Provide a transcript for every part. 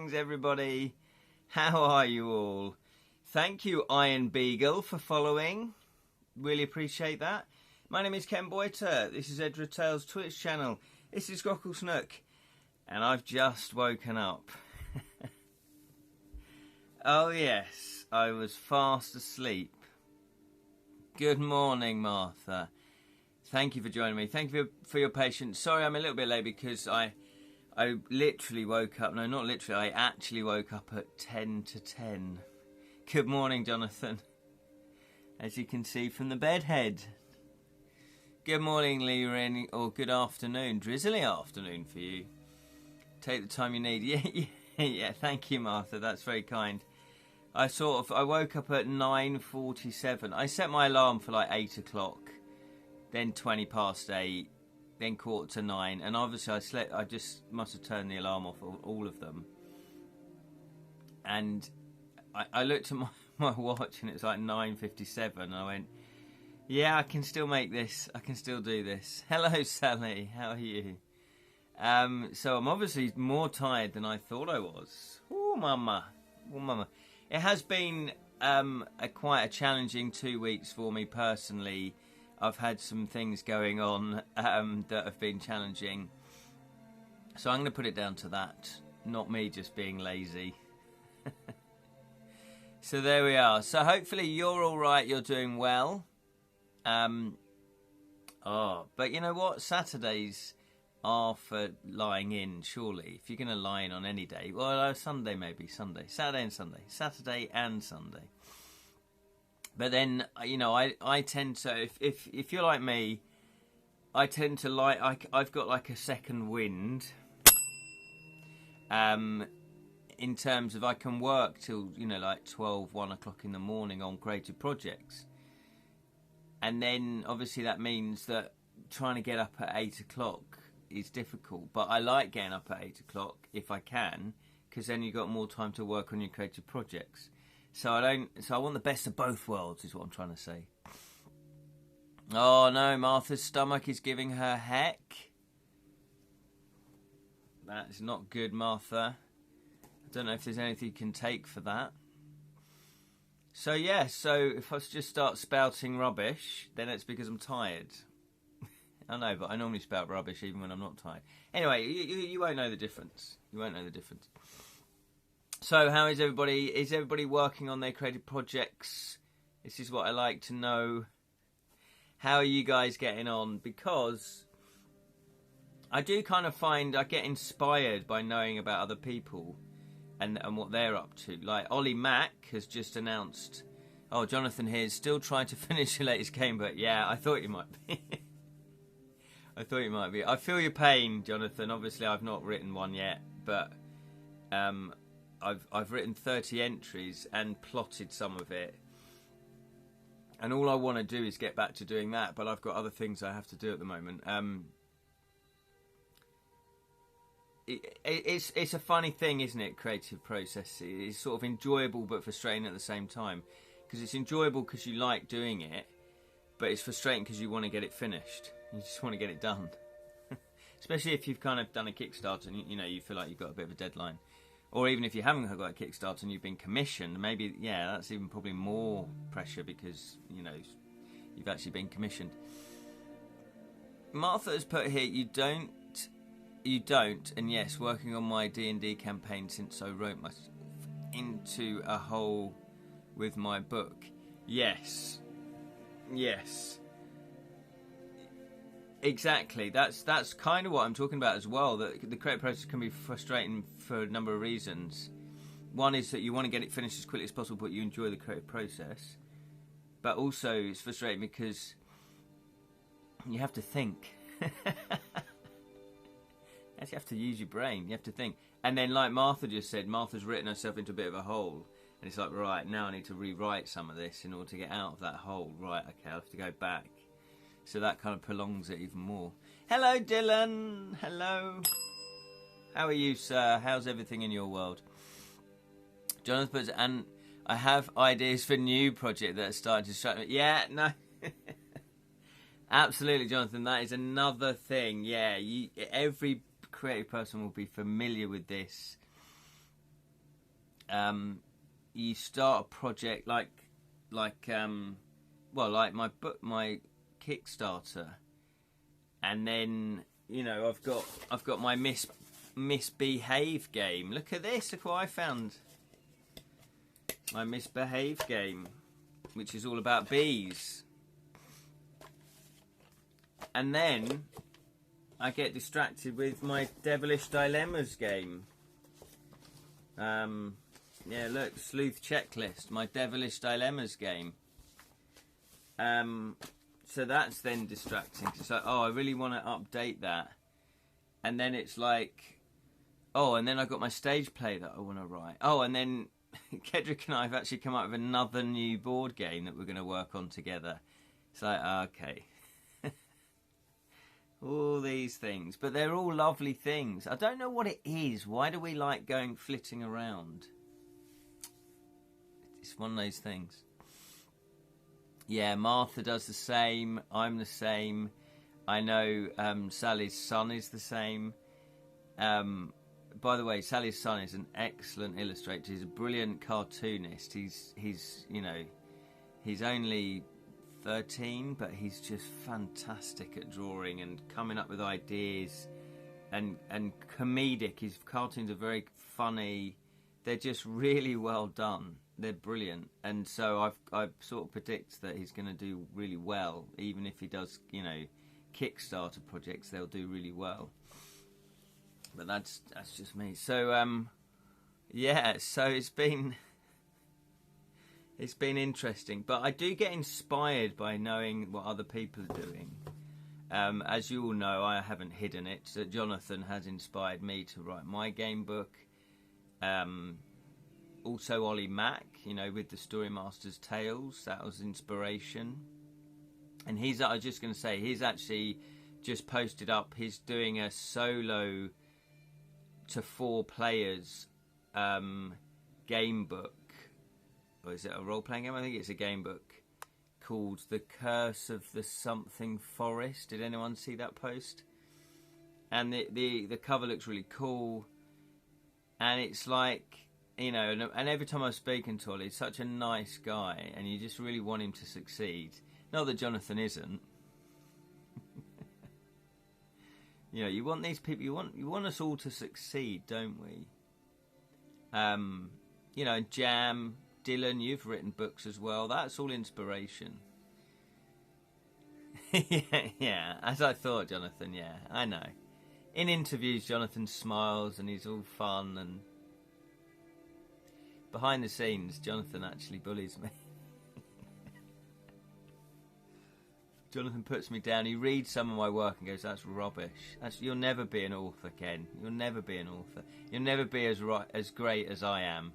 Greetings, everybody. How are you all? Thank you, Iron Beagle, for following. Really appreciate that. My name is Ken Boyter. This is Edra Tales Twitch channel. This is Grockle Snook. And I've just woken up. Oh, yes. I was fast asleep. Good morning, Martha. Thank you for joining me. Thank you for your patience. Sorry I'm a little bit late because I literally woke up. No, not literally. I actually woke up at 10 to 10. Good morning, Jonathan. As you can see from the bedhead. Good morning, Lee, or good afternoon. Drizzly afternoon for you. Take the time you need. Yeah, thank you, Martha. That's very kind. I woke up at 9:47. I set my alarm for like 8 o'clock. Then 20 past 8, then 8:45, and obviously I slept. I just must have turned the alarm off, all of them. And I looked at my watch, and it's like 9:57, and I went, yeah, I can still make this. I can still do this. Hello, Sally. How are you? So I'm obviously more tired than I thought I was. Oh, mama. Oh, mama. It has been quite a challenging 2 weeks for me personally. I've had some things going on that have been challenging. So I'm going to put it down to that. Not me just being lazy. So there we are. So hopefully you're all right. You're doing well. But you know what? Saturdays are for lying in, surely. If you're going to lie in on any day. Well, Sunday maybe. Saturday and Sunday. Saturday and Sunday. But then, you know, I tend to, if you're like me, I tend to I've got like a second wind. In terms of I can work till, you know, like 12, 1 o'clock in the morning on creative projects. And then, obviously, that means that trying to get up at 8 o'clock is difficult. But I like getting up at 8 o'clock if I can, because then you've got more time to work on your creative projects. So I want the best of both worlds, is what I'm trying to say. Oh no, Martha's stomach is giving her heck. That's not good, Martha. I don't know if there's anything you can take for that. So yeah, so if I just start spouting rubbish, then it's because I'm tired. I know, but I normally spout rubbish even when I'm not tired. Anyway, you won't know the difference. You won't know the difference. So how is everybody? Is everybody working on their creative projects? This is what I like to know. How are you guys getting on? Because I do kind of find I get inspired by knowing about other people and what they're up to. Like Ollie Mack has just announced, oh, Jonathan here is still trying to finish your latest game, but yeah, I thought you might be. I thought you might be. I feel your pain, Jonathan. Obviously, I've not written one yet, but I've written 30 entries and plotted some of it. And all I want to do is get back to doing that, but I've got other things I have to do at the moment. It's a funny thing, isn't it, creative process? It's sort of enjoyable but frustrating at the same time. Because it's enjoyable because you like doing it, but it's frustrating because you want to get it finished. You just want to get it done. Especially if you've kind of done a Kickstarter and you know you feel like you've got a bit of a deadline. Or even if you haven't got a Kickstarter and you've been commissioned, maybe, yeah, that's even probably more pressure because, you know, you've actually been commissioned. Martha has put here, you don't, and yes, working on my D&D campaign since I wrote myself into a hole with my book. Yes. Exactly. That's kind of what I'm talking about as well. That the creative process can be frustrating for a number of reasons. One is that you want to get it finished as quickly as possible, but you enjoy the creative process. But also, it's frustrating because you have to think. You actually have to use your brain. You have to think. And then, like Martha just said, Martha's written herself into a bit of a hole. And it's like, right, now I need to rewrite some of this in order to get out of that hole. Right, okay, I'll have to go back. So that kind of prolongs it even more. Hello, Dylan. Hello. How are you, sir? How's everything in your world? Jonathan puts, and I have ideas for new project that are starting to strike me. Yeah, no. Absolutely, Jonathan. That is another thing. Yeah, every creative person will be familiar with this. you start a project like my book, my Kickstarter, and then I've got my misbehave game. Look at this! Look what I found. My misbehave game, which is all about bees. And then I get distracted with my Devilish Dilemmas game. Yeah, look, Sleuth Checklist, my Devilish Dilemmas game. So that's then distracting. It's like, oh, I really want to update that. And then it's like, oh, and then I've got my stage play that I want to write. Oh, and then Kedrick and I have actually come up with another new board game that we're going to work on together. It's like, okay. All these things. But they're all lovely things. I don't know what it is. Why do we like going flitting around? It's one of those things. Yeah, Martha does the same. I'm the same. I know Sally's son is the same. By the way, Sally's son is an excellent illustrator. He's a brilliant cartoonist. He's only 13, but he's just fantastic at drawing and coming up with ideas and comedic. His cartoons are very funny. They're just really well done. They're brilliant, and so I sort of predict that he's going to do really well. Even if he does, Kickstarter projects, they'll do really well. But that's just me. So yeah, so it's been interesting. But I do get inspired by knowing what other people are doing. As you all know, I haven't hidden it. So Jonathan has inspired me to write my game book. Also Ollie Mack, with the Story Masters Tales, that was inspiration. And I was just going to say, he's actually just posted up, he's doing a solo to 4 players game book. Or is it a role-playing game? I think it's a game book called The Curse of the Something Forest. Did anyone see that post? And the cover looks really cool. And it's like, and every time I was speaking to Ollie, he's such a nice guy, and you just really want him to succeed. Not that Jonathan isn't. You want these people, you want us all to succeed, don't we? And Jam, Dylan, you've written books as well. That's all inspiration. yeah, as I thought, Jonathan, yeah, I know. In interviews, Jonathan smiles and he's all fun, and behind the scenes, Jonathan actually bullies me. Jonathan puts me down. He reads some of my work and goes, "That's rubbish. You'll never be an author, Ken. You'll never be an author. You'll never be as great as I am."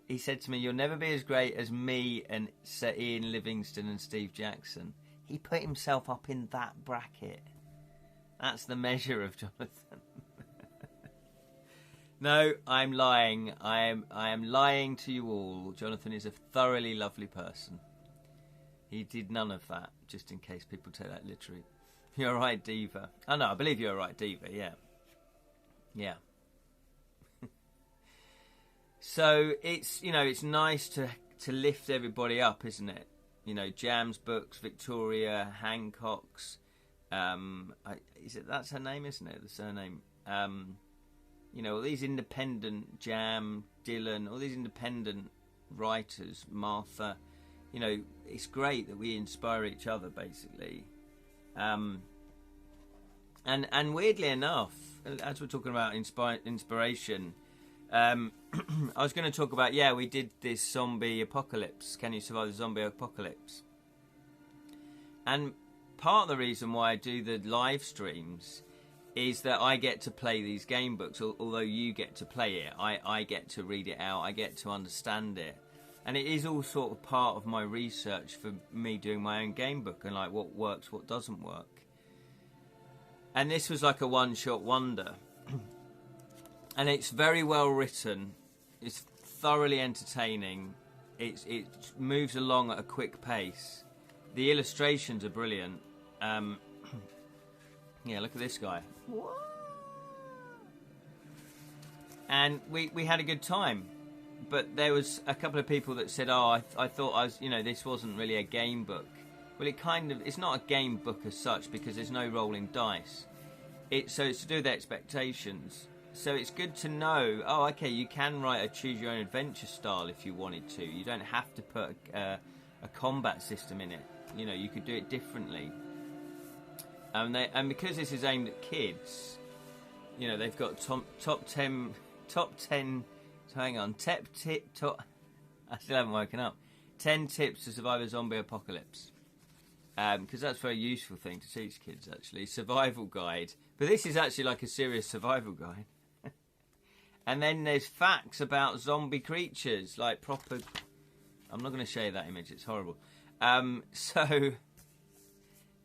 He said to me, "You'll never be as great as me and Sir Ian Livingstone and Steve Jackson." He put himself up in that bracket. That's the measure of Jonathan. No, I'm lying. I am lying to you all. Jonathan is a thoroughly lovely person. He did none of that, just in case people take that literally. You're right, Diva. Oh no, I believe you're right, Diva, yeah. Yeah. So it's it's nice to lift everybody up, isn't it? Jam's books, Victoria, Hancock's, that's her name, isn't it? The surname. All these independent, Jam, Dylan, all these independent writers, Martha. It's great that we inspire each other, basically. And weirdly enough, as we're talking about inspiration, I was going to talk about, we did this zombie apocalypse. Can you survive the zombie apocalypse? And part of the reason why I do the live streams is that I get to play these game books, although you get to play it. I get to read it out. I get to understand it. And it is all sort of part of my research for me doing my own game book and like what works, what doesn't work. And this was like a one-shot wonder. And it's very well written. It's thoroughly entertaining. It moves along at a quick pace. The illustrations are brilliant. Yeah, look at this guy. What? And we had a good time. but there was a couple of people that said, "Oh, I thought this wasn't really a game book." Well, it's not a game book as such because there's no rolling dice. It's to do with expectations. So it's good to know. Oh, okay, you can write a choose your own adventure style if you wanted to. You don't have to put a combat system in it. You could do it differently. And because this is aimed at kids, they've got top 10. Hang on, top. I still haven't woken up. 10 tips to survive a zombie apocalypse. Because that's a very useful thing to teach kids, actually. Survival guide. But this is actually like a serious survival guide. And then there's facts about zombie creatures, like proper... I'm not going to show you that image, it's horrible.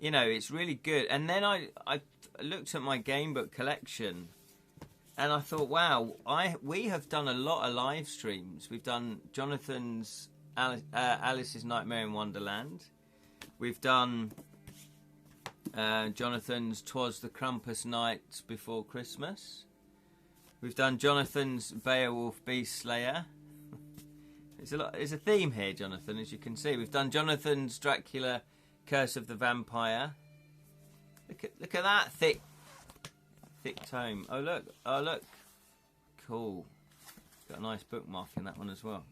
It's really good. And then I looked at my game book collection, and I thought, wow, we have done a lot of live streams. We've done Jonathan's Alice's Nightmare in Wonderland. We've done Jonathan's 'Twas the Krampus Night Before Christmas. We've done Jonathan's Beowulf Beast Slayer. There's a theme here, Jonathan, as you can see. We've done Jonathan's Dracula Curse of the Vampire. Look at that thick tome. Oh look. Cool. Got a nice bookmark in that one as well.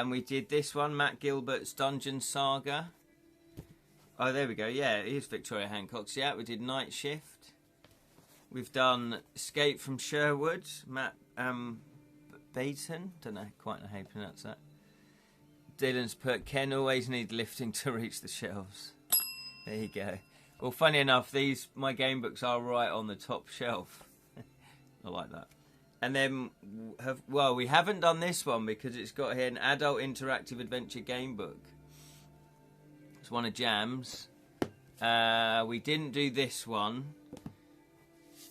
We did this one, Matt Gilbert's Dungeon Saga. Oh, there we go. Yeah, here's Victoria Hancock's. Yeah, we did Night Shift. We've done Escape from Sherwood, Matt Baton. Don't know quite how you pronounce that. Dylan's put, Ken always need lifting to reach the shelves. There you go. Well, funny enough, my game books are right on the top shelf. I like that. And then, we haven't done this one because it's got here an adult interactive adventure game book. It's one of Jam's. We didn't do this one.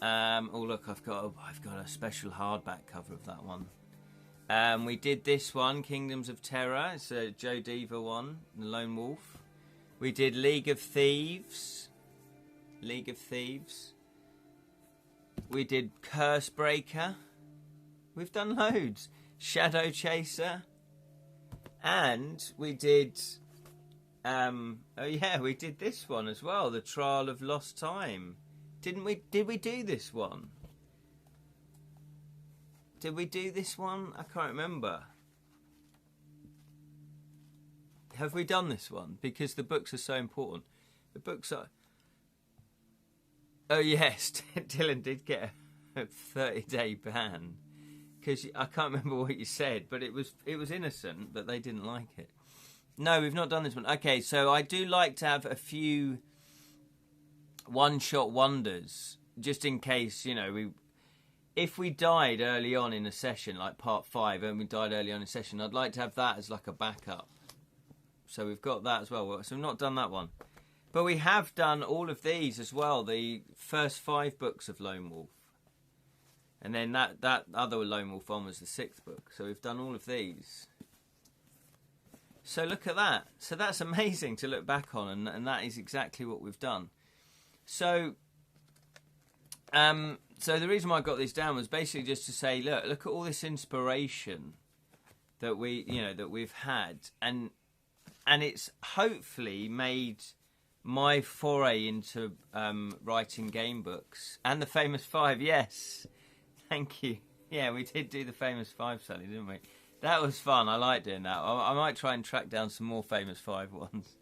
Oh look, I've got a special hardback cover of that one. We did this one, Kingdoms of Terror. It's a Joe Diva one, The Lone Wolf. We did League of Thieves. We did Curse Breaker. We've done loads. Shadow Chaser. And we did... we did this one as well, The Trial of Lost Time. Didn't we? Did we do this one? Did we do this one? I can't remember. Have we done this one? Because the books are so important. The books are... Oh yes, Dylan did get a 30-day ban. Because I can't remember what you said, but it was innocent, but they didn't like it. No, we've not done this one. Okay, so I do like to have a few one-shot wonders, just in case, if we died early on in a session, like part 5, and we died early on in a session, I'd like to have that as like a backup. So we've got that as well. So we've not done that one. But we have done all of these as well, the first 5 books of Lone Wolf. And then that other Lone Wolf one was the 6th book. So we've done all of these. So look at that. So that's amazing to look back on, and that is exactly what we've done. So the reason why I got this down was basically just to say, look at all this inspiration that we've had, and it's hopefully made my foray into writing game books and the famous 5. Yes, thank you. Yeah, we did do the famous 5, Sally, didn't we? That was fun. I like doing that. I might try and track down some more famous 5 ones.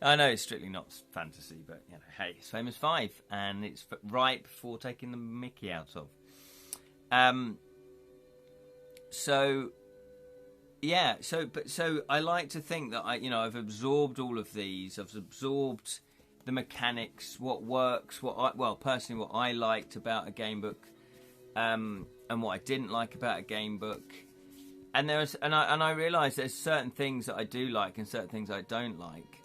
I know it's strictly not fantasy, but hey, it's famous 5, and it's ripe for taking the mickey out of. So I like to think that I've absorbed all of these. I've absorbed the mechanics, what works, personally what I liked about a game book, and what I didn't like about a game book. And I realise there's certain things that I do like and certain things I don't like.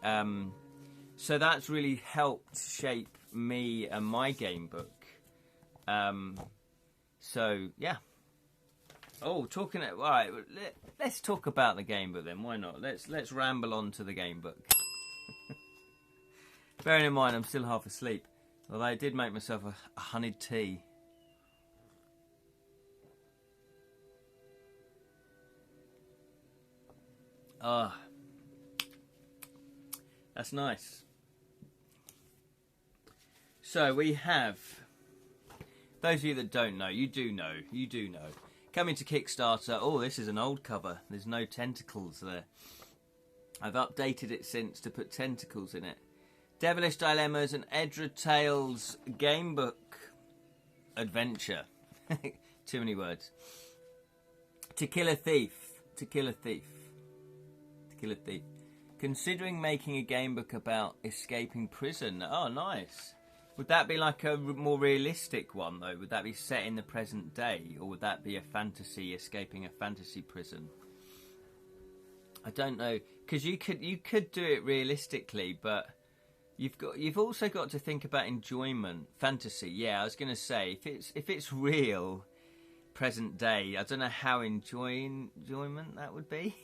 So that's really helped shape me and my game book. So yeah. Oh, right. Let's talk about the game book then. Why not? Let's ramble on to the game book. Bearing in mind I'm still half asleep, although I did make myself a honeyed tea. Ah, that's nice. So we have, those of you that don't know, you do know. Coming to Kickstarter. Oh, this is an old cover. There's no tentacles there. I've updated it since to put tentacles in it. Devilish Dilemmas and Edra Tales Gamebook Adventure. Too many words. To Kill a Thief. To Kill a Thief. To Kill a Thief. Considering making a gamebook about escaping prison. Oh, nice. Would that be like a more realistic one, though? Would that be set in the present day? Or would that be a fantasy, escaping a fantasy prison? I don't know. Because you could do it realistically, but you've also got to think about enjoyment. Fantasy, yeah, I was going to say, if it's real, present day, I don't know how enjoyment that would be.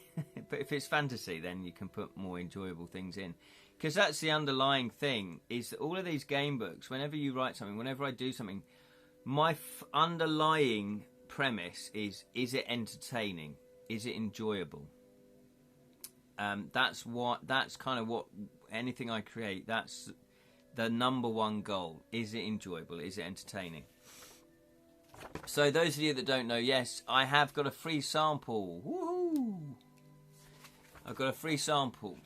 But if it's fantasy, then you can put more enjoyable things in. Because that's the underlying thing, is that all of these game books, whenever you write something, whenever I do something, my underlying premise is it entertaining? Is it enjoyable? That's kind of what, anything I create, that's the number one goal. Is it enjoyable? Is it entertaining? So those of you that don't know, yes, I have got a free sample. Woohoo! I've got a free sample.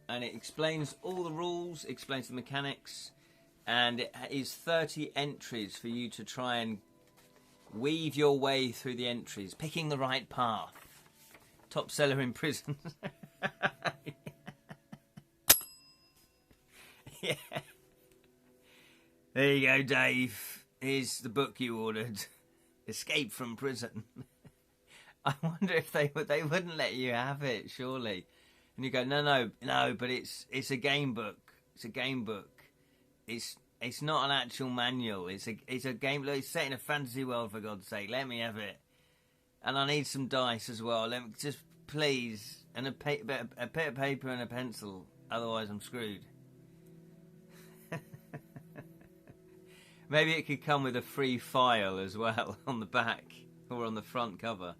And it explains all the rules, explains the mechanics, and it is 30 entries for you to try and weave your way through the entries, picking the right path. Top seller in prison. Yeah. There you go, Dave. Here's the book you ordered. Escape from Prison. I wonder if they wouldn't let you have it, surely. And you go, no, but it's a game book. It's a game book. It's not an actual manual. It's a game. It's set in a fantasy world, for God's sake. Let me have it. And I need some dice as well. Let me just, please, and a bit of paper and a pencil. Otherwise, I'm screwed. Maybe it could come with a free file as well on the back or on the front cover.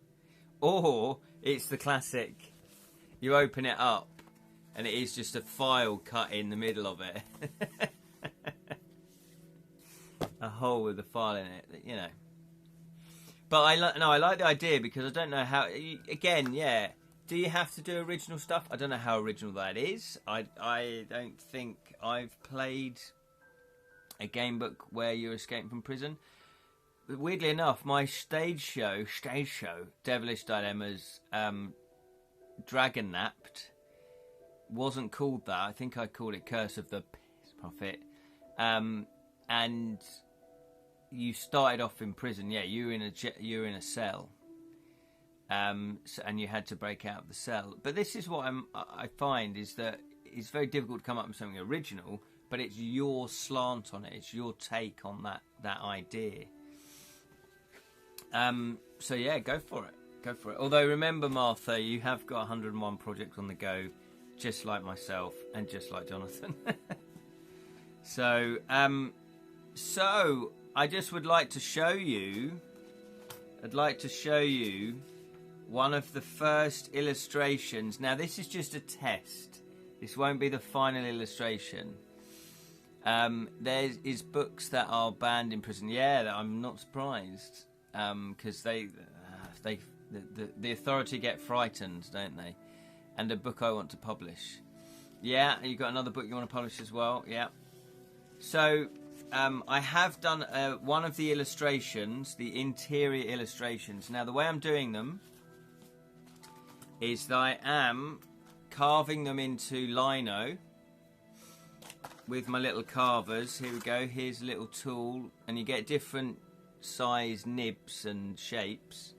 Or it's the classic. You open it up, and it is just a file cut in the middle of it. A hole with a file in it, you know. But I like the idea because I don't know how. Again, yeah. Do you have to do original stuff? I don't know how original that is. I don't think I've played a game book where you're escaping from prison. But weirdly enough, my stage show, Devilish Dilemmas, Dragon Napped, wasn't called that. I think I called it Curse of the Piss Prophet. And you started off in prison. Yeah, you were in a cell. And you had to break out of the cell. But this is what I find is that it's very difficult to come up with something original, but it's your slant on it. It's your take on that idea. So yeah, go for it. Go for it. Although remember, Martha, you have got 101 projects on the go, just like myself and just like Jonathan. So I just would like to show you. I'd like to show you one of the first illustrations. Now, this is just a test. This won't be the final illustration. There is books that are banned in prison. Yeah, I'm not surprised because the authority get frightened, don't they? And a book I want to publish. Yeah, you got another book you want to publish as well. Yeah. So I have done one of the illustrations, the interior illustrations. Now the way I'm doing them is that I am carving them into lino with my little carvers. Here we go. Here's a little tool, and you get different size nibs and shapes,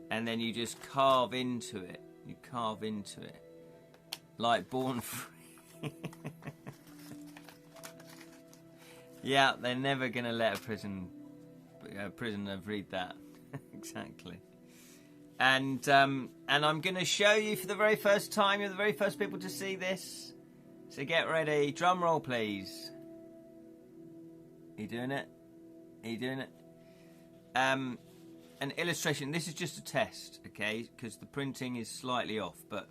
and then you just carve into it. You carve into it like Born Free. Yeah, they're never gonna let a prisoner read that. Exactly. And I'm gonna show you for the very first time. You're the very first people to see this. So get ready. Drum roll, please. Are you doing it? Are you doing it? An illustration. This is just a test, okay? Because the printing is slightly off, but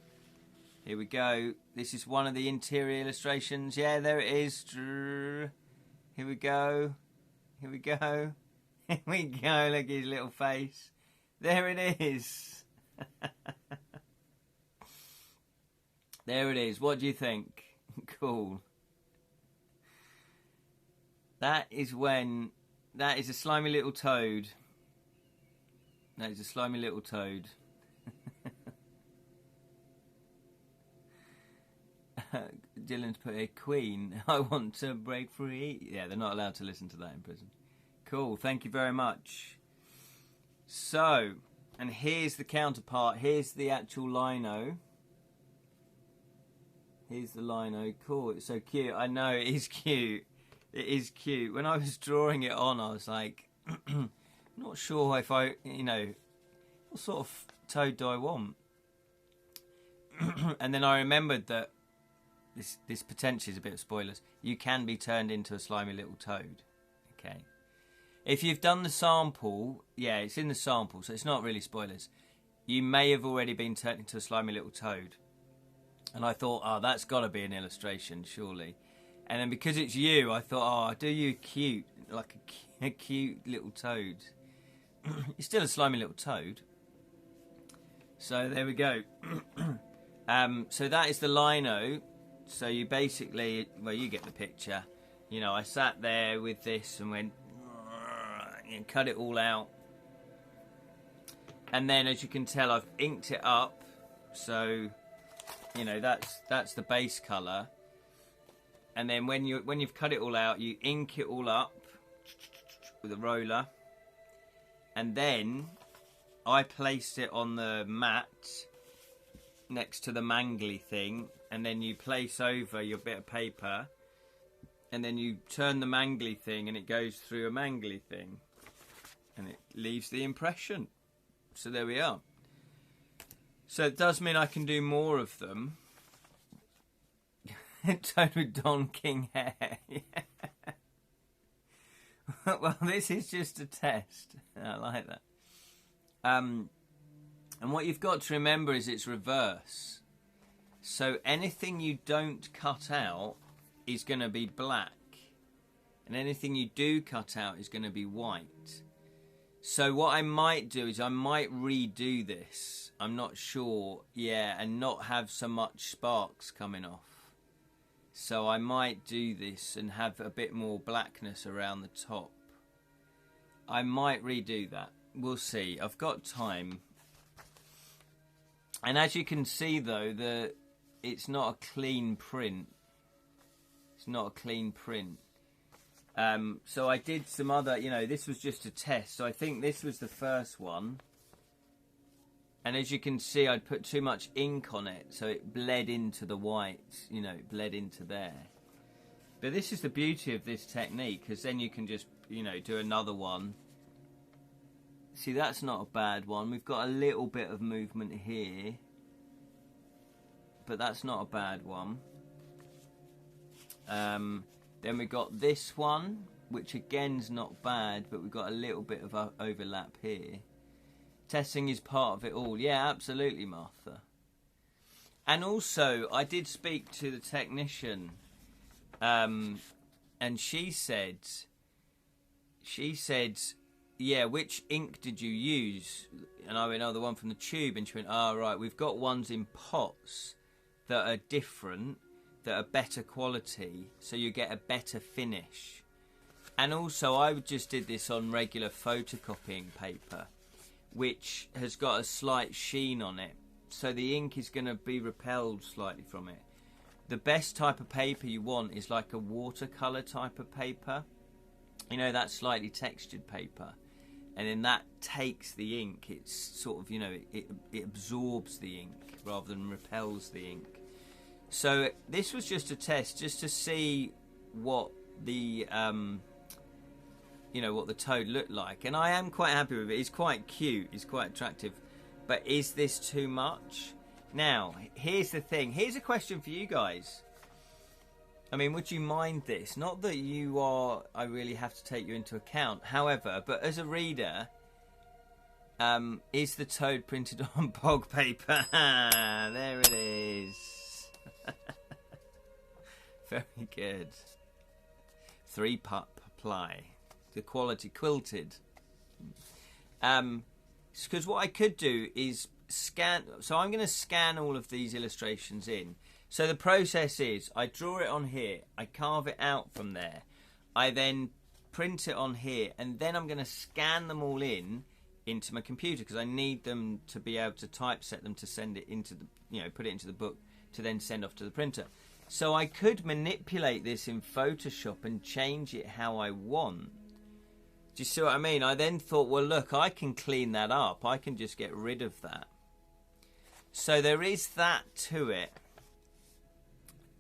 Here we go. This is one of the interior illustrations. Yeah, there it is. Here we go. Here we go. Here we go. Look at his little face. There it is. There it is. What do you think? Cool. That is a slimy little toad. That is a slimy little toad. Dylan's put a queen. I want to break free. Yeah, they're not allowed to listen to that in prison. Cool, thank you very much. So, and here's the counterpart. Here's the actual lino. Here's the lino. Cool, it's so cute. I know, it is cute. It is cute. When I was drawing it on, I was like, not sure if I, what sort of toad do I want? And then I remembered that this potentially is a bit of spoilers. You can be turned into a slimy little toad. Okay. If you've done the sample, yeah, it's in the sample, so it's not really spoilers. You may have already been turned into a slimy little toad. And I thought, oh, that's got to be an illustration, surely. And then because it's you, I thought, oh, I'll do you cute, like a cute little toad. You're still a slimy little toad. So there we go. So that is the lino. So you basically, well, you get the picture. I sat there with this and went, and cut it all out. And then, as you can tell, I've inked it up. So, that's the base colour. And then when you've cut it all out, you ink it all up with a roller. And then I placed it on the mat next to the mangly thing. And then you place over your bit of paper. And then you turn the mangly thing and it goes through a mangly thing. And it leaves the impression. So there we are. So it does mean I can do more of them. Toad with Don King hair. Yeah. Well, this is just a test. I like that. And what you've got to remember is it's reverse. So anything you don't cut out is going to be black. And anything you do cut out is going to be white. So what I might do is I might redo this. I'm not sure. Yeah, and not have so much sparks coming off. So I might do this and have a bit more blackness around the top. I might redo that. We'll see. I've got time. And as you can see, though, it's not a clean print. It's not a clean print. So I did some other, this was just a test. So I think this was the first one. And as you can see, I'd put too much ink on it, so it bled into the white, it bled into there. But this is the beauty of this technique, because then you can just, do another one. See, that's not a bad one. We've got a little bit of movement here. But that's not a bad one. Then we've got this one, which again's not bad, but we've got a little bit of overlap here. Testing is part of it all. Yeah, absolutely, Martha. And also, I did speak to the technician, and she said, yeah, which ink did you use? And I went, oh, the one from the tube. And she went, oh, right, we've got ones in pots that are different, that are better quality, so you get a better finish. And also, I just did this on regular photocopying paper, which has got a slight sheen on it, so the ink is going to be repelled slightly from it. The best type of paper you want is like a watercolour type of paper, that slightly textured paper, and then that takes the ink. It's sort of, it absorbs the ink rather than repels the ink. So this was just a test, just to see what the what the toad looked like, and I am quite happy with it. It's quite cute, it's quite attractive, but is this too much? Now, here's the thing. Here's a question for you guys. I mean, would you mind this? Not that you are, I really have to take you into account, however, but as a reader, is the toad printed on bog paper? There it is. Very good. 3-pup ply. The quality quilted. Because what I could do is scan. So I'm going to scan all of these illustrations in. So the process is I draw it on here. I carve it out from there. I then print it on here. And then I'm going to scan them all into my computer because I need them to be able to typeset them to send it into the, put it into the book to then send off to the printer. So I could manipulate this in Photoshop and change it how I want. Do you see what I mean? I then thought, well, look, I can clean that up. I can just get rid of that. So there is that to it.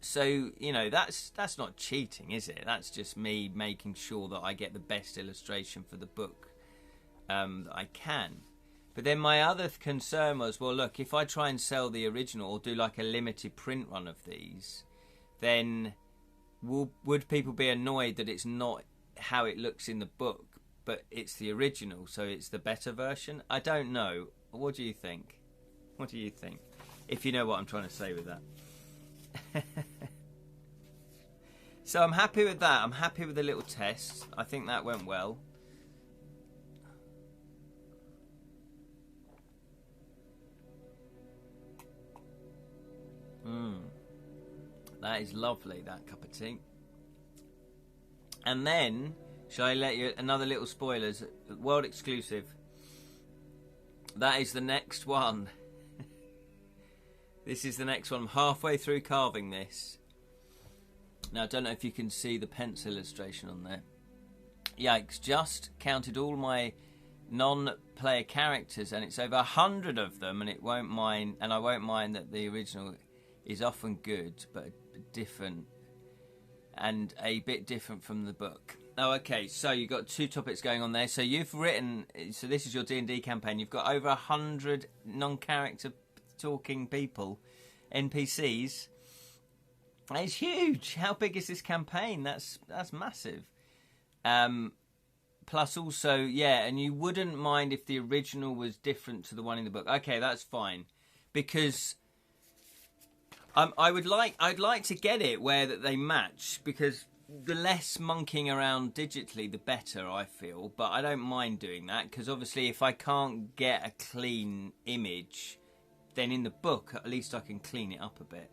So, that's not cheating, is it? That's just me making sure that I get the best illustration for the book that I can. But then my other concern was, well, look, if I try and sell the original or do like a limited print run of these, then would people be annoyed that it's not how it looks in the book, but it's the original, so it's the better version? I don't know. What do you think? What do you think? If you know what I'm trying to say with that. So I'm happy with that. I'm happy with the little test. I think that went well. That is lovely, that cup of tea. And then, shall I let you another little spoilers? World exclusive. That is the next one. This is the next one. I'm halfway through carving this. Now, I don't know if you can see the pencil illustration on there. Yikes, just counted all my non-player characters, and it's over 100 of them, and I won't mind that the original is often good, but different, and a bit different from the book. Oh, okay, so you've got 2 topics going on there. So you've written, so this is your D&D campaign. You've got over 100 non-character talking people, NPCs. It's huge. How big is this campaign? That's massive. Plus also, yeah, and you wouldn't mind if the original was different to the one in the book. Okay, that's fine, because I'd like to get it where that they match, because the less monkeying around digitally, the better, I feel. But I don't mind doing that, because obviously if I can't get a clean image, then in the book at least I can clean it up a bit.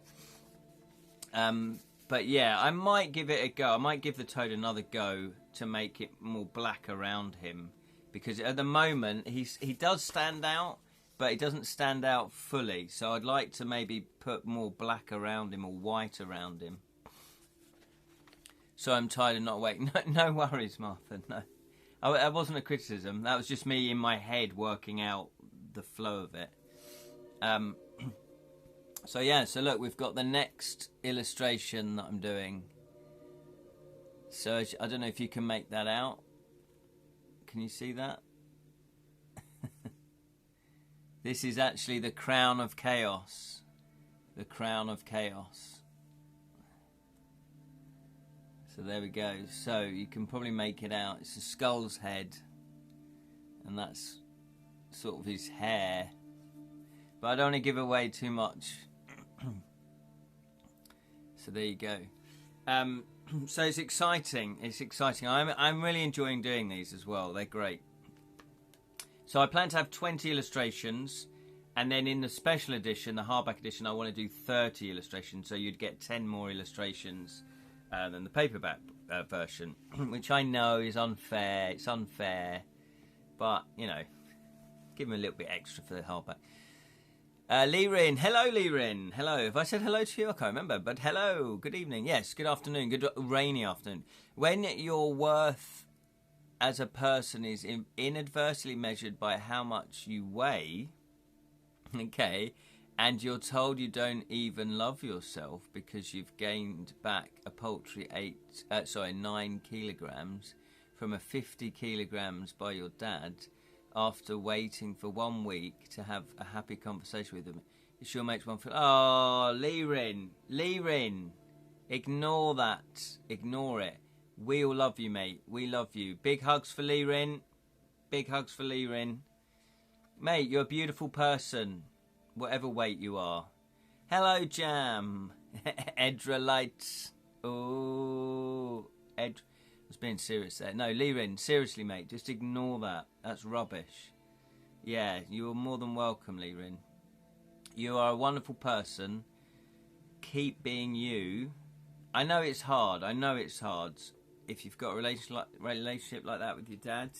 But yeah, I might give it a go. I might give the toad another go to make it more black around him, because at the moment he does stand out, but he doesn't stand out fully. So I'd like to maybe put more black around him or white around him. So I'm tired of not waiting. No worries, Martha. No, that wasn't a criticism. That was just me in my head working out the flow of it. So yeah, so look, we've got the next illustration that I'm doing. So I don't know if you can make that out. Can you see that? This is actually the Crown of Chaos. The Crown of Chaos. So there we go. So you can probably make it out. It's a skull's head. And that's sort of his hair. But I don't want to give away too much. So there you go. So it's exciting. It's exciting. I'm really enjoying doing these as well. They're great. So I plan to have 20 illustrations, and then in the special edition, the hardback edition, I want to do 30 illustrations. So you'd get 10 more illustrations than the paperback version, which I know is unfair. It's unfair, but give them a little bit extra for the hardback. Lee-Rin. Hello, Lee-Rin. Hello. Have I said hello to you? I can't remember. But hello. Good evening. Yes, good afternoon. Good rainy afternoon. When your worth as a person is inadvertently measured by how much you weigh, okay, and you're told you don't even love yourself because you've gained back a paltry 9 kilograms from a 50 kilograms by your dad, after waiting for 1 week to have a happy conversation with him, it sure makes one feel, oh, Lee-Rin, ignore that, ignore it. We all love you, mate, we love you. Big hugs for Lee-Rin, big hugs for Lee-Rin. Mate, you're a beautiful person, whatever weight you are. Hello, Jam. Edra Lights. Oh, Ed. I was being serious there. No, Lirin, seriously, mate, just ignore that. That's rubbish. Yeah, you are more than welcome, Lirin. You are a wonderful person. Keep being you. I know it's hard. If you've got a relationship like that with your dad,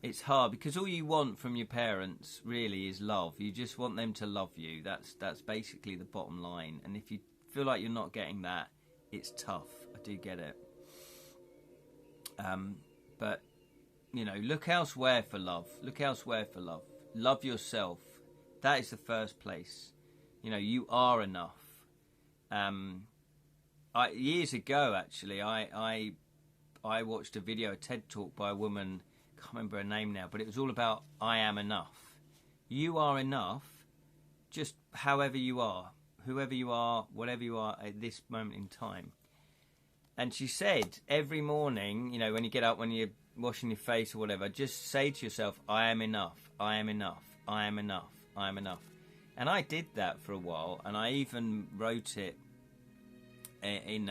it's hard because all you want from your parents really is love. You just want them to love you. That's basically the bottom line. And if you feel like you're not getting that, it's tough. I do get it. But, you know, look elsewhere for love. Look elsewhere for love. Love yourself. That is the first place. You know, you are enough. Years ago, actually, I watched a video, a TED Talk by a woman, I can't remember her name now, but it was all about I am enough. You are enough, just however you are, whoever you are, whatever you are at this moment in time. And she said, every morning, you know, when you get up, when you're washing your face or whatever, just say to yourself, I am enough, I am enough, I am enough, I am enough. And I did that for a while, and I even wrote it in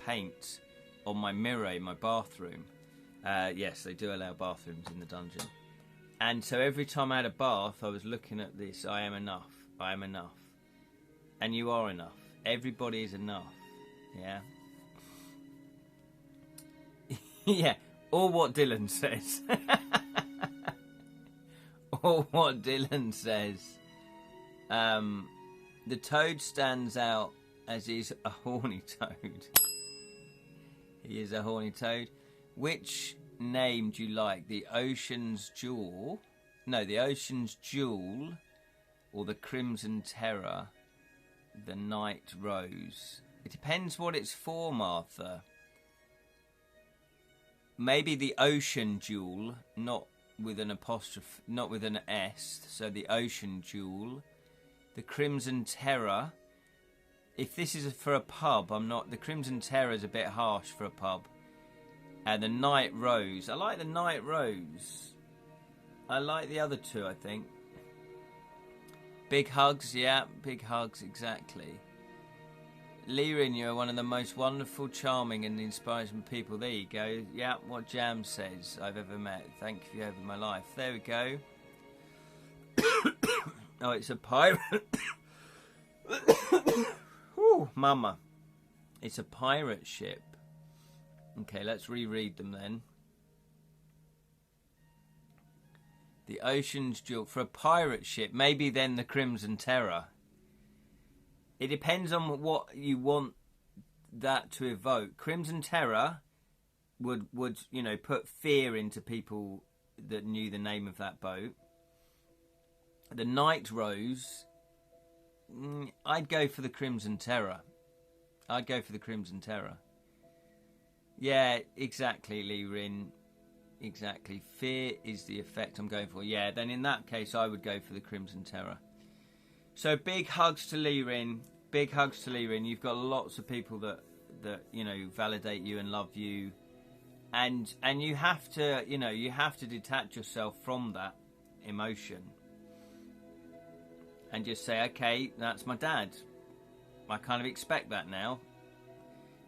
paint on my mirror in my bathroom. Yes, they do allow bathrooms in the dungeon. And so every time I had a bath, I was looking at this, I am enough, I am enough. And you are enough. Everybody is enough. Yeah? Yeah, or what Dylan says. Or what Dylan says. The toad stands out as he's a horny toad. He is a horny toad. Which name do you like? The Ocean's Jewel? No, the Ocean's Jewel or the Crimson Terror? The Night Rose? It depends what it's for, Martha. Maybe the Ocean Jewel, not with an apostrophe, not with an S. So the Ocean Jewel. The Crimson Terror. If this is for a pub, I'm not. The Crimson Terror is a bit harsh for a pub. And the Night Rose. I like the Night Rose. I like the other two, I think. Big hugs, yeah. Big hugs, exactly. Lirin, you're one of the most wonderful, charming and inspiring people. There you go. Yeah, what Jam says I've ever met. Thank you for having my life. There we go. Oh, it's a pirate. Ooh, mama. It's a pirate ship. Okay, let's reread them then. The Ocean's Jewel. For a pirate ship, maybe then the Crimson Terror. It depends on what you want that to evoke. Crimson Terror would you know, put fear into people that knew the name of that boat. The Night Rose, I'd go for the Crimson Terror. I'd go for the Crimson Terror. Yeah, exactly, Lee Rin. Exactly. Fear is the effect I'm going for. Yeah, then in that case, I would go for the Crimson Terror. So big hugs to Lee Rin. Big hugs to Lee Rin. You've got lots of people that you know, validate you and love you. And you have to, you know, you have to detach yourself from that emotion. And just say, okay, that's my dad. I kind of expect that now.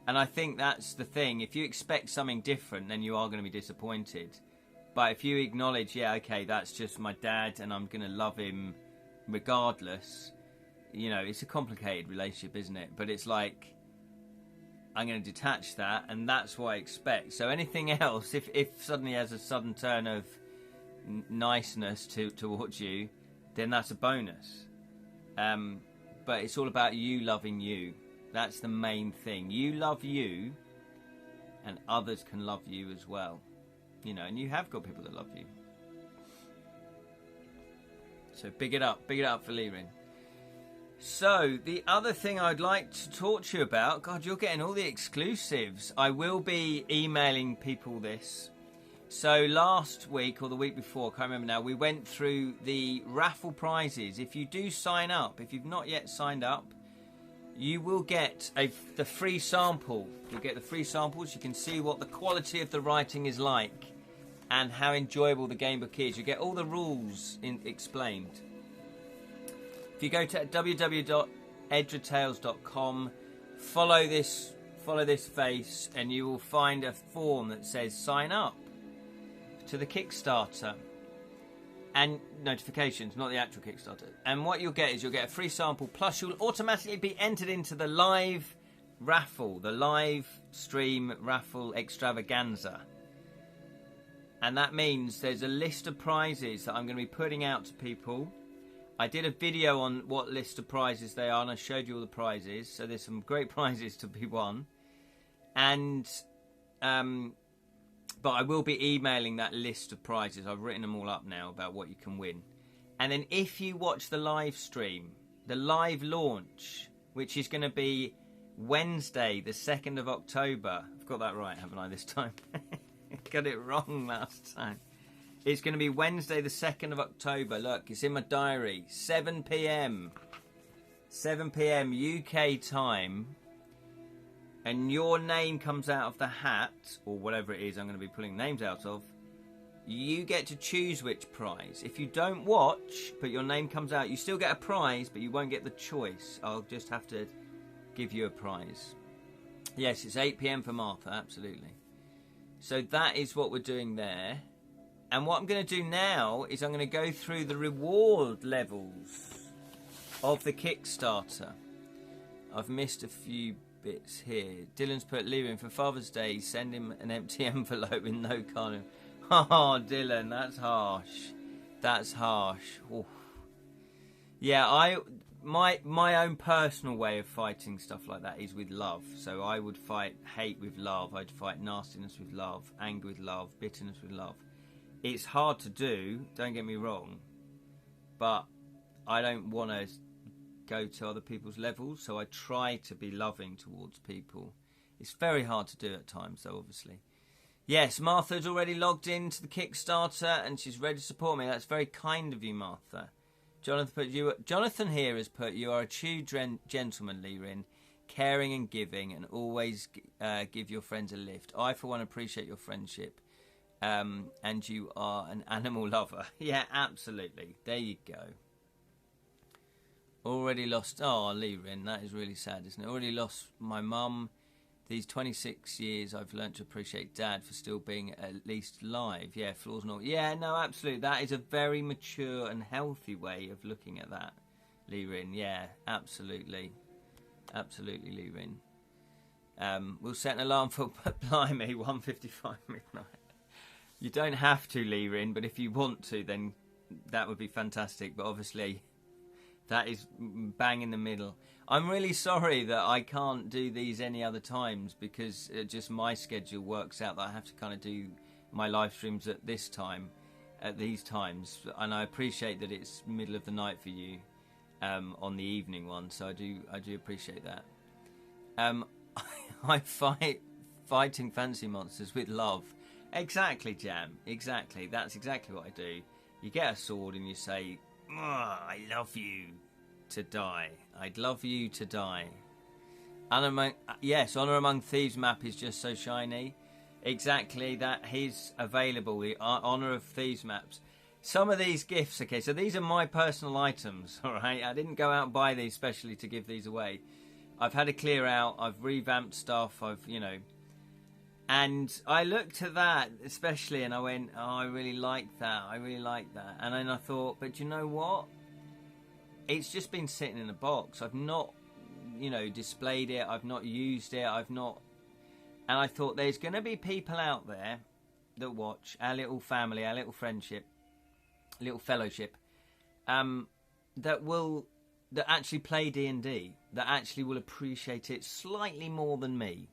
And I think that's the thing. If you expect something different, then you are going to be disappointed. But if you acknowledge, yeah, okay, that's just my dad and I'm going to love him regardless, you know, it's a complicated relationship, isn't it? But it's like, I'm going to detach that and that's what I expect. So anything else, if suddenly has a sudden turn of niceness towards you, then that's a bonus. But it's all about you loving you. That's the main thing. You love you, and others can love you as well. You know, and you have got people that love you. So big it up for Lirin. So the other thing I'd like to talk to you about, God, you're getting all the exclusives. I will be emailing people this. So last week or the week before, I can't remember now, we went through the raffle prizes. If you do sign up, if you've not yet signed up, you will get the free sample. You'll get the free samples. You can see what the quality of the writing is like and how enjoyable the gamebook is. You get all the rules explained. If you go to www.edratales.com, follow this follow this face and you will find a form that says sign up to the Kickstarter. And notifications, not the actual Kickstarter. And what you'll get is you'll get a free sample, plus you'll automatically be entered into the live raffle, the live stream raffle extravaganza. And that means there's a list of prizes that I'm going to be putting out to people. I did a video on what list of prizes they are, and I showed you all the prizes. So there's some great prizes to be won. And but I will be emailing that list of prizes. I've written them all up now about what you can win. And then if you watch the live stream, the live launch, which is going to be Wednesday, the 2nd of October. I've got that right, haven't I, this time? Got it wrong last time. It's going to be Wednesday, the 2nd of October. Look, it's in my diary. 7 p.m. 7 p.m. UK time. And your name comes out of the hat, or whatever it is I'm going to be pulling names out of, you get to choose which prize. If you don't watch, but your name comes out, you still get a prize, but you won't get the choice. I'll just have to give you a prize. Yes, it's 8 p.m. for Martha, absolutely. So that is what we're doing there. And what I'm going to do now is I'm going to go through the reward levels of the Kickstarter. I've missed a few bits here. Dylan's put Leroy in for Father's Day. Send him an empty envelope with no card. Oh, Dylan, that's harsh. That's harsh. Oof. Yeah, my own personal way of fighting stuff like that is with love. So I would fight hate with love. I'd fight nastiness with love, anger with love, bitterness with love. It's hard to do, don't get me wrong, but I don't want to go to other people's levels, so I try to be loving towards people. It's very hard to do at times, though, obviously. Yes, Martha's already logged into the Kickstarter, and she's ready to support me. That's very kind of you, Martha. Jonathan here has put, you are a true gentleman, Lerin, caring and giving, and always give your friends a lift. I, for one, appreciate your friendship, and you are an animal lover. Yeah, absolutely. There you go. Already lost... Oh, Lerin, that is really sad, isn't it? Already lost my mum. These 26 years, I've learnt to appreciate Dad for still being at least live. Yeah, flaws and all. Yeah, no, absolutely. That is a very mature and healthy way of looking at that, Lerin. Yeah, absolutely. Absolutely, Lerin. We'll set an alarm for, blimey, 1:55 midnight. You don't have to, Lerin, but if you want to, then that would be fantastic. But obviously... that is bang in the middle. I'm really sorry that I can't do these any other times because just my schedule works out that I have to kind of do my live streams at this time, at these times. And I appreciate that it's middle of the night for you on the evening one, so I do appreciate that. I fighting fancy monsters with love. Exactly, Jam. Exactly. That's exactly what I do. You get a sword and you say... oh, I love you to die. I'd love you to die. Yes, Honor Among Thieves map is just so shiny. Exactly, that is available. The Honor of Thieves maps. Some of these gifts, okay, so these are my personal items, all right? I didn't go out and buy these specially to give these away. I've had a clear out. I've revamped stuff. And I looked at that especially and I went, oh, I really like that. I really like that. And then I thought, but you know what? It's just been sitting in a box. I've not, displayed it. I've not used it. And I thought there's going to be people out there that watch our little family, our little friendship, little fellowship, that actually play D&D, that actually will appreciate it slightly more than me.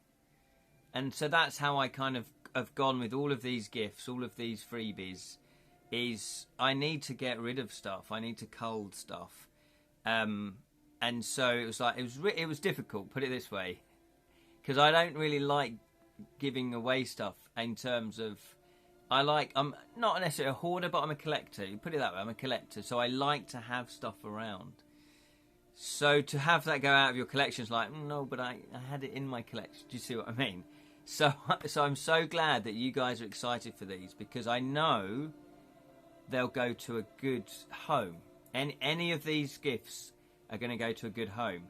And so that's how I kind of have gone with all of these gifts, all of these freebies, is I need to get rid of stuff. I need to cull stuff. And so it was like, it was difficult, put it this way, because I don't really like giving away stuff in terms of, I'm not necessarily a hoarder, but I'm a collector. You put it that way, I'm a collector. So I like to have stuff around. So to have that go out of your collection is like, no, but I had it in my collection. Do you see what I mean? So I'm so glad that you guys are excited for these because I know they'll go to a good home. And any of these gifts are going to go to a good home.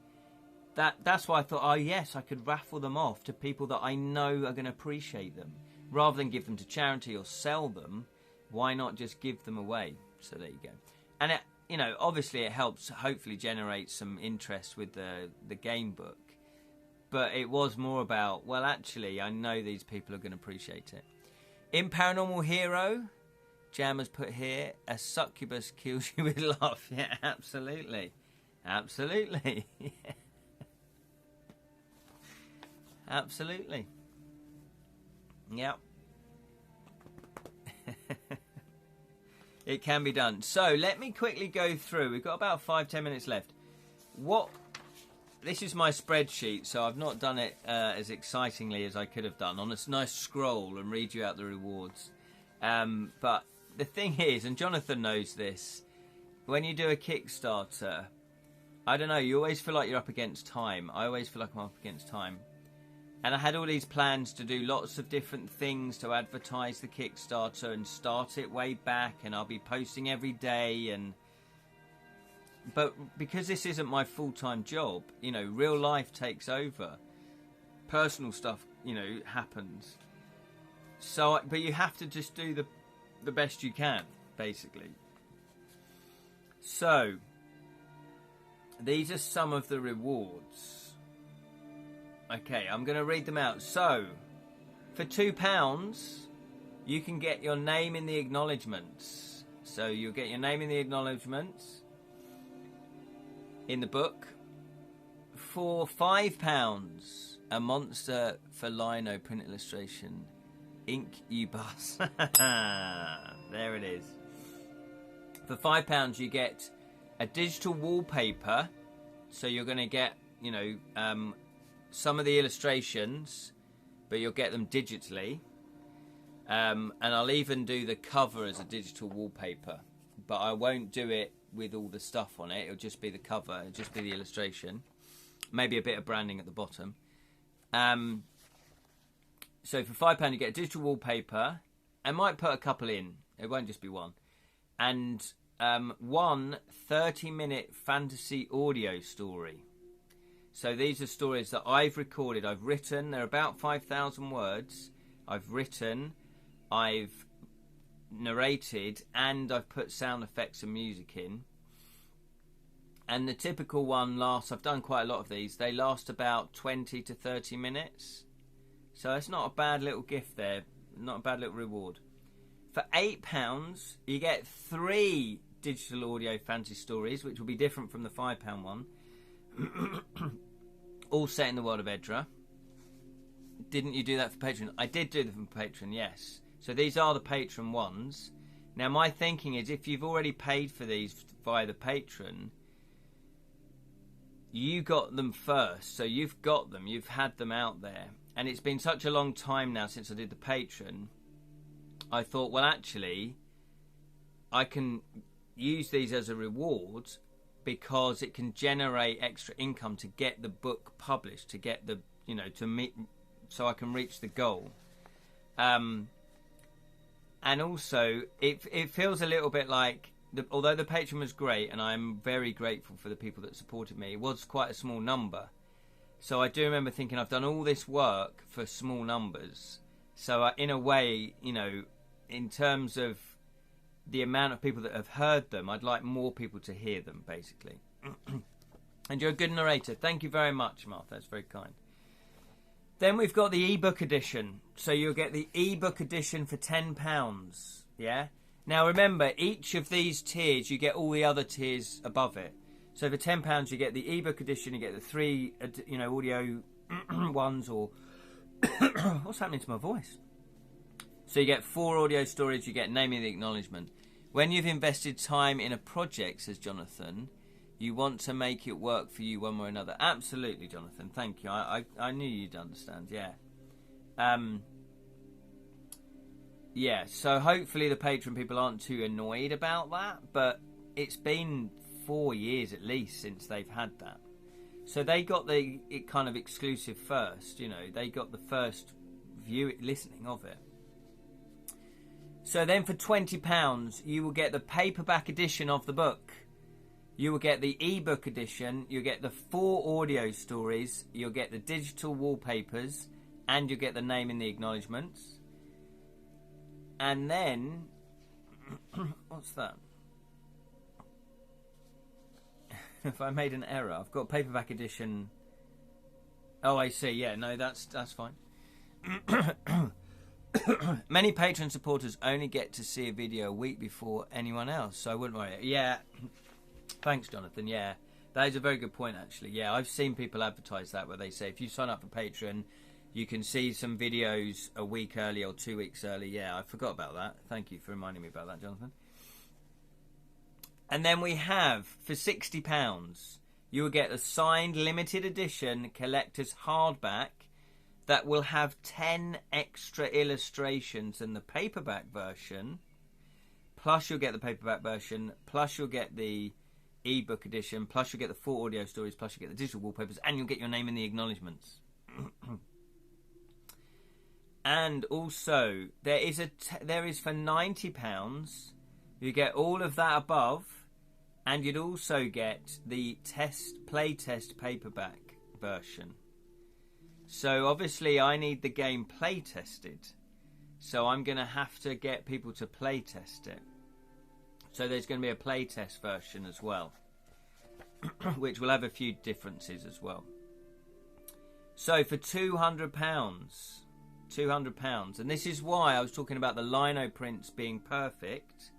that's why I thought, oh yes, I could raffle them off to people that I know are going to appreciate them. Rather than give them to charity or sell them, why not just give them away? So there you go. And it, you know, obviously it helps hopefully generate some interest with the game book. But it was more about, well, actually, I know these people are going to appreciate it. In Paranormal Hero, Jam has put here, a succubus kills you with love. Yeah, absolutely. Absolutely. Absolutely. Yep. It can be done. So let me quickly go through. We've got about 5-10 minutes left. This is my spreadsheet, so I've not done it as excitingly as I could have done on a nice scroll and read you out the rewards. But the thing is, and Jonathan knows this, when you do a Kickstarter, I don't know, you always feel like you're up against time. I always feel like I'm up against time. And I had all these plans to do lots of different things to advertise the Kickstarter and start it way back, and I'll be posting every day. But because this isn't my full-time job, you know, real life takes over. Personal stuff, you know, happens. So, but you have to just do the best you can, basically. So, these are some of the rewards. Okay, I'm going to read them out. So, for £2, you can get your name in the acknowledgements. So, you'll get your name in the acknowledgements in the book. For £5, a monster for lino print illustration. Incubus. There it is. For £5, you get a digital wallpaper. So, you're going to get, you know, some of the illustrations, but you'll get them digitally. And I'll even do the cover as a digital wallpaper, but I won't do it with all the stuff on it. It'll just be the cover, it'll just be the illustration, maybe a bit of branding at the bottom. So for £5 you get a digital wallpaper. I might put a couple in, it won't just be one, and one 30-minute fantasy audio story. So these are stories that I've recorded, I've written. They're about 5,000 words. I've written, I've narrated, and I've put sound effects and music in. And the typical one lasts, I've done quite a lot of these, they last about 20 to 30 minutes. So it's not a bad little gift there, not a bad little reward. For £8, you get 3 digital audio fantasy stories, which will be different from the £5 one. All set in the world of Edra. Didn't you do that for Patreon? I did do them for Patreon, yes. So these are the Patreon ones. Now my thinking is, if you've already paid for these via the Patreon, you got them first. So you've got them, you've had them out there. And it's been such a long time now since I did the Patreon. I thought, well, actually, I can use these as a reward, because it can generate extra income to get the book published, to get the, you know, to meet, so I can reach the goal. And also, it feels a little bit like, although the Patreon was great, and I'm very grateful for the people that supported me, it was quite a small number. So I do remember thinking, I've done all this work for small numbers. So in a way, you know, in terms of the amount of people that have heard them, I'd like more people to hear them, basically. And you're a good narrator. Thank you very much, Martha. That's very kind. Then we've got the ebook edition. So you'll get the ebook edition for £10. Yeah? Now remember, each of these tiers, you get all the other tiers above it. So for £10, you get the ebook edition, you get the 3, you know, audio ones, or... What's happening to my voice? So you get 4 audio stories, you get naming the acknowledgement. When you've invested time in a project, says Jonathan, you want to make it work for you one way or another. Absolutely, Jonathan. Thank you. I knew you'd understand, yeah. Yeah, so hopefully the Patreon people aren't too annoyed about that, but it's been 4 years at least since they've had that. So they got the kind of exclusive first, you know, they got the first listening of it. So then for £20, you will get the paperback edition of the book. You will get the ebook edition, you'll get the 4 audio stories, you'll get the digital wallpapers, and you'll get the name in the acknowledgements. And then, what's that? If I made an error, I've got paperback edition. Oh, I see. Yeah, no, that's fine. Many patron supporters only get to see a video a week before anyone else, so I wouldn't worry. Yeah, thanks, Jonathan. Yeah, that is a very good point, actually. Yeah, I've seen people advertise that where they say if you sign up for Patreon, you can see some videos a week early or 2 weeks early. Yeah, I forgot about that. Thank you for reminding me about that, Jonathan. And then we have, for £60, you will get a signed limited edition collector's hardback that will have 10 extra illustrations than the paperback version. Plus you'll get the paperback version, plus you'll get the ebook edition, plus you'll get the 4 audio stories, plus you'll get the digital wallpapers, and you'll get your name in the acknowledgements. And also, there is for £90, you get all of that above, and you'd also get the playtest paperback version. So obviously I need the game play tested, so I'm going to have to get people to play test it. So there's going to be a play test version as well, which will have a few differences as well. So for £200, and this is why I was talking about the lino prints being perfect.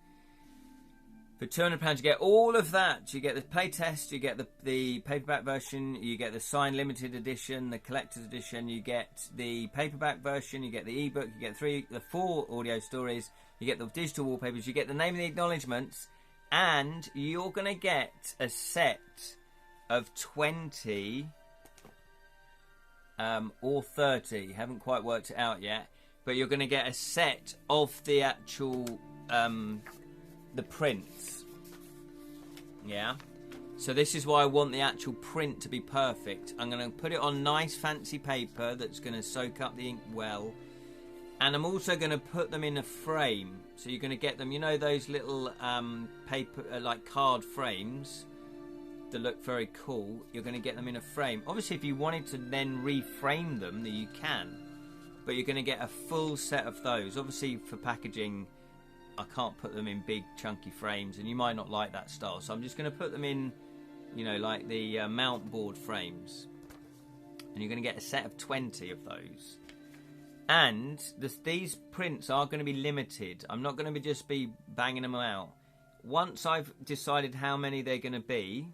For £200, you get all of that. You get the playtest, you get the paperback version, you get the signed limited edition, the collector's edition, you get the paperback version, you get the ebook, you get the 4 audio stories, you get the digital wallpapers, you get the name and the acknowledgements, and you're going to get a set of 20 or 30. Haven't quite worked it out yet, but you're going to get a set of the actual the prints. Yeah, so this is why I want the actual print to be perfect. I'm going to put it on nice fancy paper that's going to soak up the ink well, and I'm also going to put them in a frame. So you're going to get them, you know, those little paper like card frames that look very cool. You're going to get them in a frame. Obviously if you wanted to then reframe them, then you can, but you're going to get a full set of those. Obviously for packaging, I can't put them in big chunky frames, and you might not like that style, so I'm just going to put them in, you know, like the mount board frames, and you're going to get a set of 20 of those. And these prints are going to be limited. I'm not going to just be banging them out. Once I've decided how many they're going to be,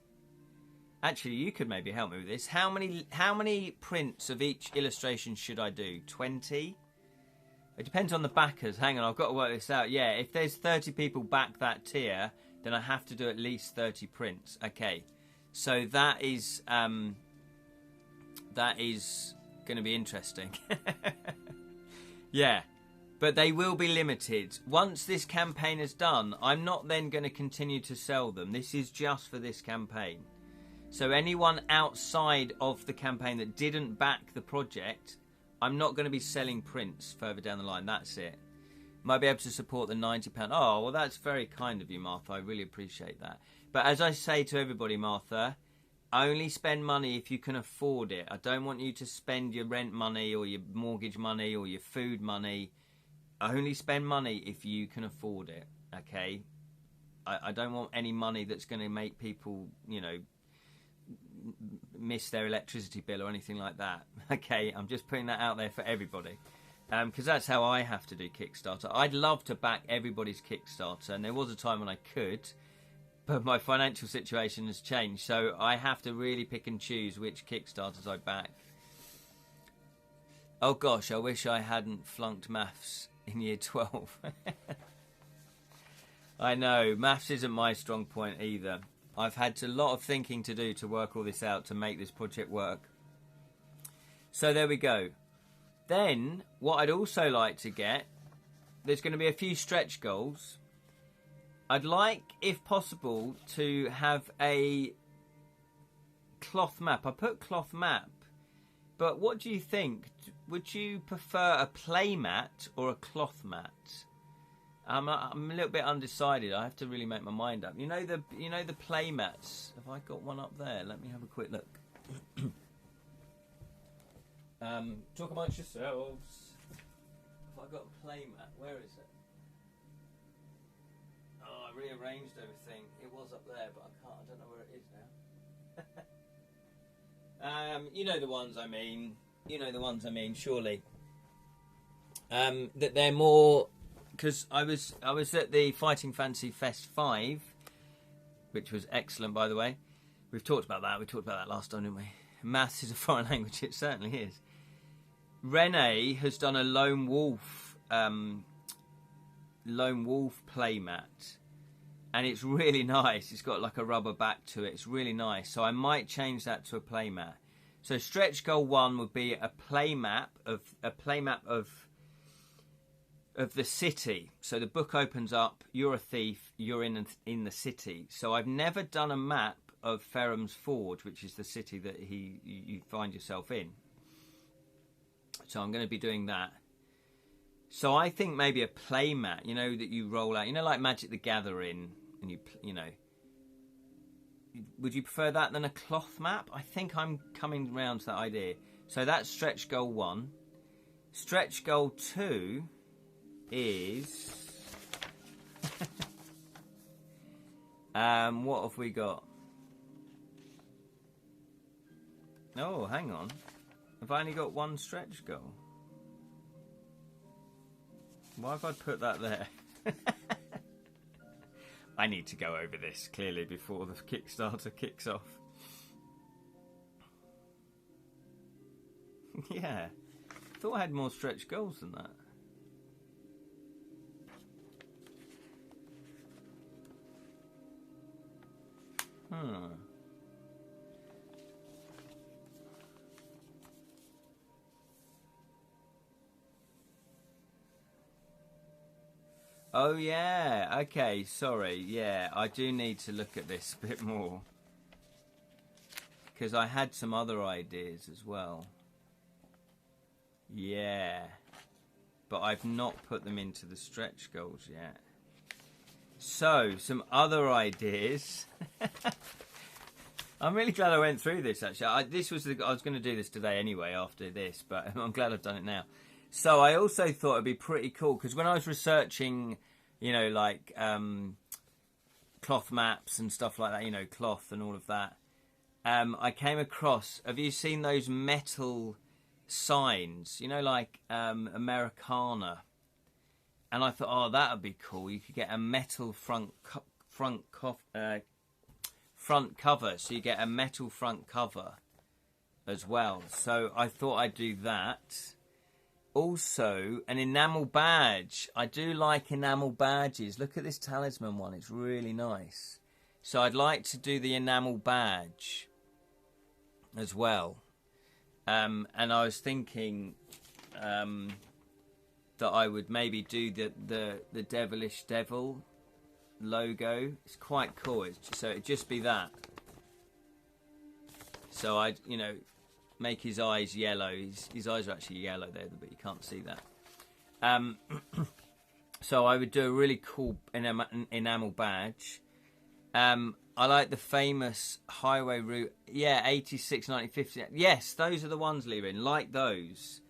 actually you could maybe help me with this. How many prints of each illustration should I do? 20? It depends on the backers. Hang on, I've got to work this out. Yeah, if there's 30 people back that tier, then I have to do at least 30 prints. Okay, so that is going to be interesting. Yeah, but they will be limited. Once this campaign is done, I'm not then going to continue to sell them. This is just for this campaign. So anyone outside of the campaign that didn't back the project, I'm not going to be selling prints further down the line. That's it. Might be able to support the £90. Oh, well, that's very kind of you, Martha. I really appreciate that. But as I say to everybody, Martha, only spend money if you can afford it. I don't want you to spend your rent money or your mortgage money or your food money. Only spend money if you can afford it, okay? I don't want any money that's going to make people, you know, miss their electricity bill or anything like that. Okay, I'm just putting that out there for everybody, because that's how I have to do Kickstarter. I'd love to back everybody's Kickstarter, and there was a time when I could, but my financial situation has changed, so I have to really pick and choose which Kickstarters I back. Oh gosh, I wish I hadn't flunked maths in year 12. I know, maths isn't my strong point either. I've had a lot of thinking to do to work all this out to make this project work. So there we go. Then, what I'd also like to get, there's going to be a few stretch goals. I'd like, if possible, to have a cloth map. I put cloth map, but what do you think? Would you prefer a play mat or a cloth mat? I'm a little bit undecided. I have to really make my mind up. You know the play mats. Have I got one up there? Let me have a quick look. Talk amongst yourselves. Have I got a play mat? Where is it? Oh, I rearranged everything. It was up there, but I don't know where it is now. You know the ones I mean. You know the ones I mean, surely. That they're more, because I was at the Fighting Fantasy Fest 5, which was excellent, by the way. We've talked about that. We talked about that last time, didn't we? Maths is a foreign language. It certainly is. Renee has done a lone wolf playmat, and it's really nice. It's got like a rubber back to it. It's really nice. So I might change that to a playmat. So stretch goal 1 would be a playmat of the city. So the book opens up. You're a thief. You're in the city. So I've never done a map of Ferrum's Forge, which is the city that you find yourself in. So I'm going to be doing that. So I think maybe a playmat, that you roll out, like Magic the Gathering, and would you prefer that than a cloth map? I think I'm coming round to that idea. So that's stretch goal 1. Stretch goal 2 is what have we got? Oh, hang on. Have I only got one stretch goal? Why have I put that there? I need to go over this clearly before the Kickstarter kicks off. Yeah. Thought I had more stretch goals than that. Oh yeah, okay, sorry, yeah, I do need to look at this a bit more. Because I had some other ideas as well. Yeah. But I've not put them into the stretch goals yet. So, some other ideas. I'm really glad I went through this, actually. I was going to do this today anyway after this, but I'm glad I've done it now. So I also thought it'd be pretty cool, because when I was researching, cloth maps and stuff like that, cloth and all of that, I came across, have you seen those metal signs, Americana? And I thought, oh, that would be cool. You could get a metal front cover, so you get a metal front cover as well. So I thought I'd do that. Also, an enamel badge. I do like enamel badges. Look at this talisman one. It's really nice. So I'd like to do the enamel badge as well. And I was thinking that I would maybe do the devilish devil logo. It's quite cool. So it'd just be that. So I'd, make his eyes yellow. His eyes are actually yellow there, but you can't see that. So I would do a really cool enamel badge. I like the famous highway route. Yeah, 86, 1950. Yes, those are the ones, Lerin. Like those.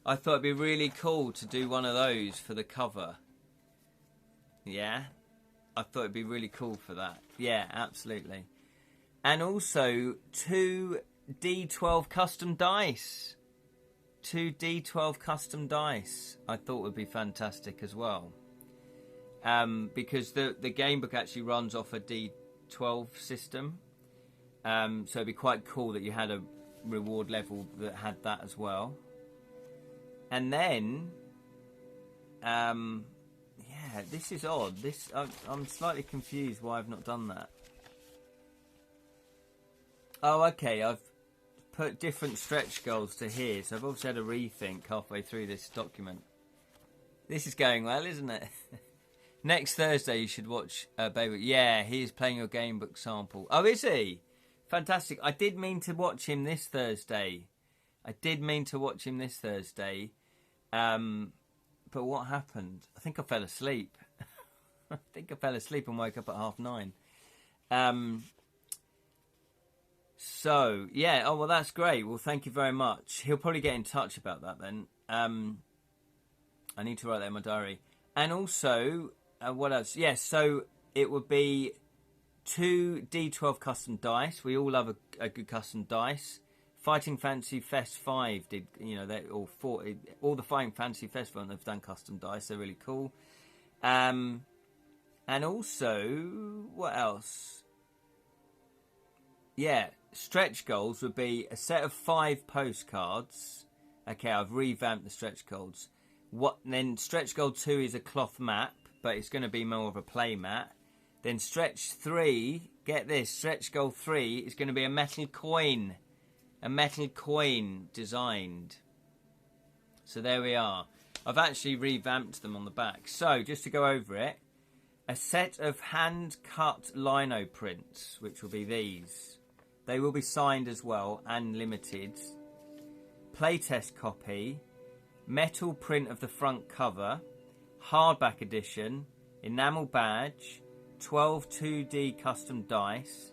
I thought it'd be really cool to do one of those for the cover. Yeah? I thought it'd be really cool for that. Yeah, absolutely. And also 2 D12 custom dice. 2 D12 custom dice I thought would be fantastic as well. Because the game book actually runs off a D12 system. So it'd be quite cool that you had a reward level that had that as well. And then, yeah, this is odd. I'm slightly confused why I've not done that. Oh, okay, I've put different stretch goals to here, so I've obviously had a rethink halfway through this document. This is going well, isn't it? Next Thursday you should watch Baby. Yeah, he is playing your game book sample. Oh, is he? Fantastic. I did mean to watch him this Thursday. But what happened? I think I fell asleep. I think I fell asleep and woke up at 9:30. So, yeah. Oh, well, that's great. Well, thank you very much. He'll probably get in touch about that then. I need to write that in my diary. And also, what else? Yes, so it would be 2 D12 custom dice. We all love a good custom dice. Fighting Fantasy Fest 5 did, all the Fighting Fantasy Festival have done custom dice. They're really cool. And also, what else? Yeah, stretch goals would be a set of 5 postcards. Okay, I've revamped the stretch goals. Then stretch goal 2 is a cloth map, but it's going to be more of a play mat. Then stretch 3, get this, stretch goal 3 is going to be a metal coin. A metal coin designed. So there we are. I've actually revamped them on the back. So, just to go over it, a set of hand-cut lino prints, which will be these. They will be signed as well and limited. Playtest copy, metal print of the front cover, hardback edition, enamel badge, 12 2D custom dice,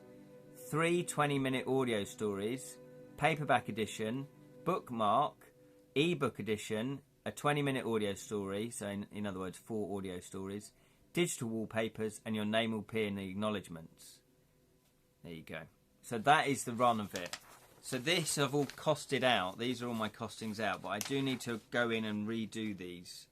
3 20-minute audio stories, paperback edition, bookmark, ebook edition, a 20-minute audio story, so in other words 4 audio stories, digital wallpapers, and your name will appear in the acknowledgements. There you go. So that is the run of it. So this I've all costed out. These are all my costings out, but I do need to go in and redo these.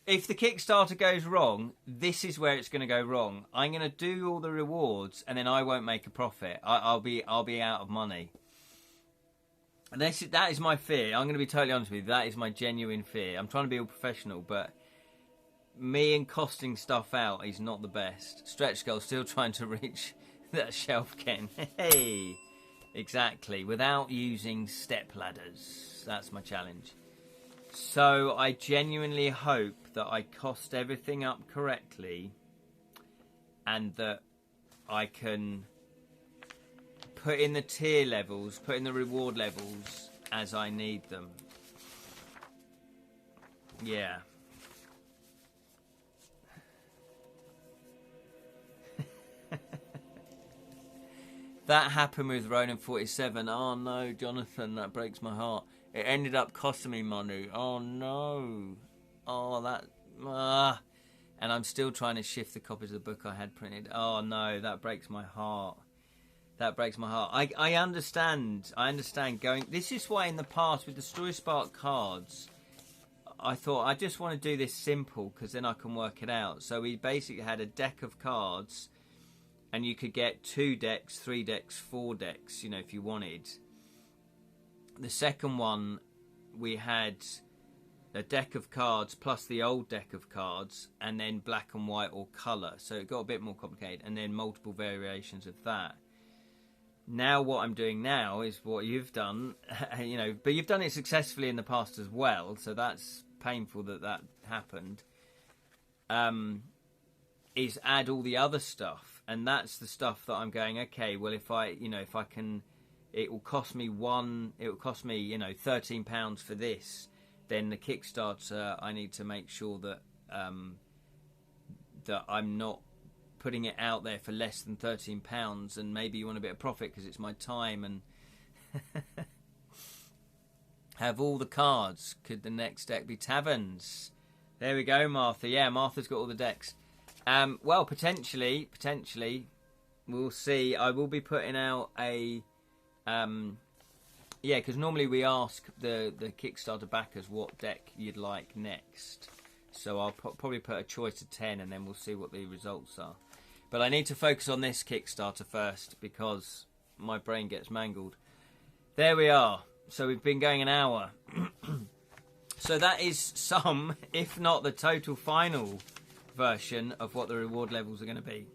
If the Kickstarter goes wrong, this is where it's going to go wrong. I'm going to do all the rewards, and then I won't make a profit. I'll be out of money. And that is my fear. I'm going to be totally honest with you. That is my genuine fear. I'm trying to be all professional, but me and costing stuff out is not the best. Stretch goal still trying to reach that shelf again. Hey, exactly. Without using step ladders. That's my challenge. So I genuinely hope that I cost everything up correctly and that I can put in the tier levels, put in the reward levels as I need them. Yeah. That happened with Ronin 47. Oh no, Jonathan, that breaks my heart. It ended up costing me money. Oh no. Oh, that... And I'm still trying to shift the copies of the book I had printed. Oh no, that breaks my heart. That breaks my heart. I understand. I understand going... This is why in the past with the Story Spark cards, I thought I just want to do this simple because then I can work it out. So we basically had a deck of cards and you could get 2 decks, 3 decks, 4 decks, you know, if you wanted. The second one, we had a deck of cards plus the old deck of cards and then black and white or colour. So it got a bit more complicated and then multiple variations of that. Now what I'm doing now is what you've done, you know, but you've done it successfully in the past as well, so that's painful that happened, is add all the other stuff. And that's the stuff that I'm going, okay, well, if I can, it will cost me £13 for this, then the Kickstarter, I need to make sure that that I'm not putting it out there for less than £13, and maybe you want a bit of profit because it's my time, and have all the cards. Could the next deck be Taverns? There we go, Martha. Yeah, Martha's got all the decks. Well, potentially, we'll see. I will be putting out a, because normally we ask the Kickstarter backers what deck you'd like next. So I'll probably put a choice of 10, and then we'll see what the results are. But I need to focus on this Kickstarter first because my brain gets mangled. There we are. So we've been going an hour. So that is some, if not the total final version of what the reward levels are going to be.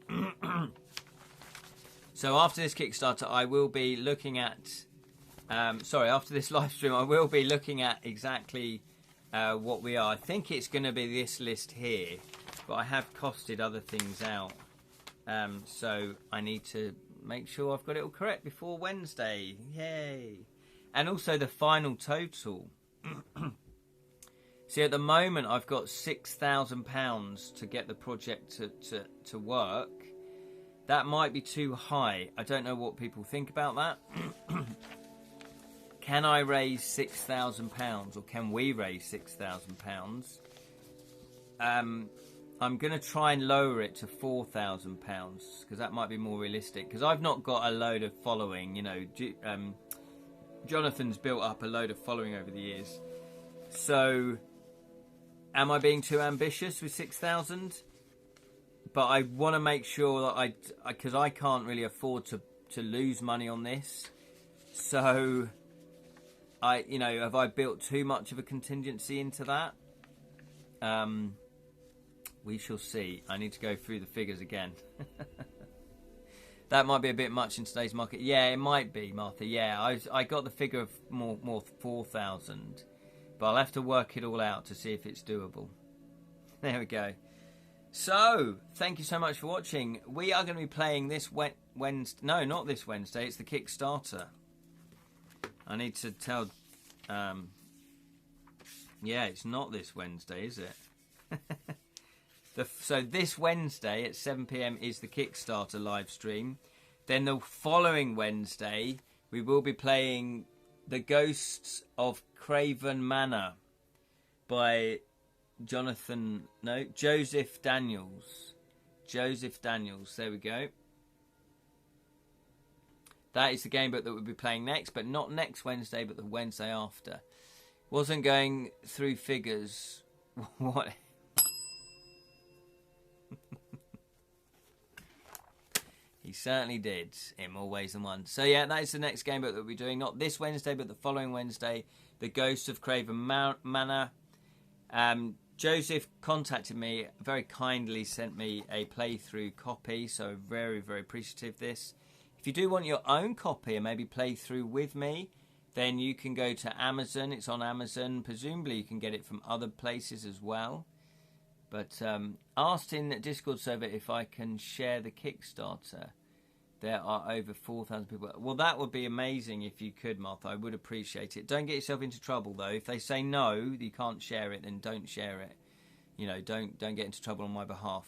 So after this Kickstarter, I will be looking at... after this live stream, I will be looking at exactly what we are. I think it's going to be this list here, but I have costed other things out. So I need to make sure I've got it all correct before Wednesday. Yay! And also the final total. See, at the moment, I've got £6,000 to get the project to work. That might be too high. I don't know what people think about that. Can I raise £6,000, or can we raise £6,000? I'm going to try and lower it to £4,000 because that might be more realistic. Because I've not got a load of following. You know, Jonathan's built up a load of following over the years. So, am I being too ambitious with 6,000? But I want to make sure that because I can't really afford to lose money on this. So, have I built too much of a contingency into that? We shall see. I need to go through the figures again. That might be a bit much in today's market. Yeah, it might be, Martha. Yeah, I got the figure of more 4,000. But I'll have to work it all out to see if it's doable. There we go. So, thank you so much for watching. We are going to be playing this Wednesday. No, not this Wednesday. It's the Kickstarter. I need to tell... yeah, it's not this Wednesday, is it? So this Wednesday at 7 PM is the Kickstarter live stream. Then the following Wednesday, we will be playing The Ghosts of Craven Manor by Joseph Daniels. Joseph Daniels, there we go. That is the game book that we'll be playing next, but not next Wednesday, but the Wednesday after. Wasn't going through figures. What? He certainly did, in more ways than one. So yeah, that is the next game book that we'll be doing. Not this Wednesday, but the following Wednesday. The Ghosts of Craven Manor. Joseph contacted me, very kindly sent me a playthrough copy, so very, very appreciative of this. If you do want your own copy and maybe play through with me, then you can go to Amazon. It's on Amazon. Presumably you can get it from other places as well. But asked in the Discord server if I can share the Kickstarter. There are over 4,000 people. Well, that would be amazing if you could, Martha. I would appreciate it. Don't get yourself into trouble, though. If they say no, you can't share it, then don't share it. You know, don't get into trouble on my behalf.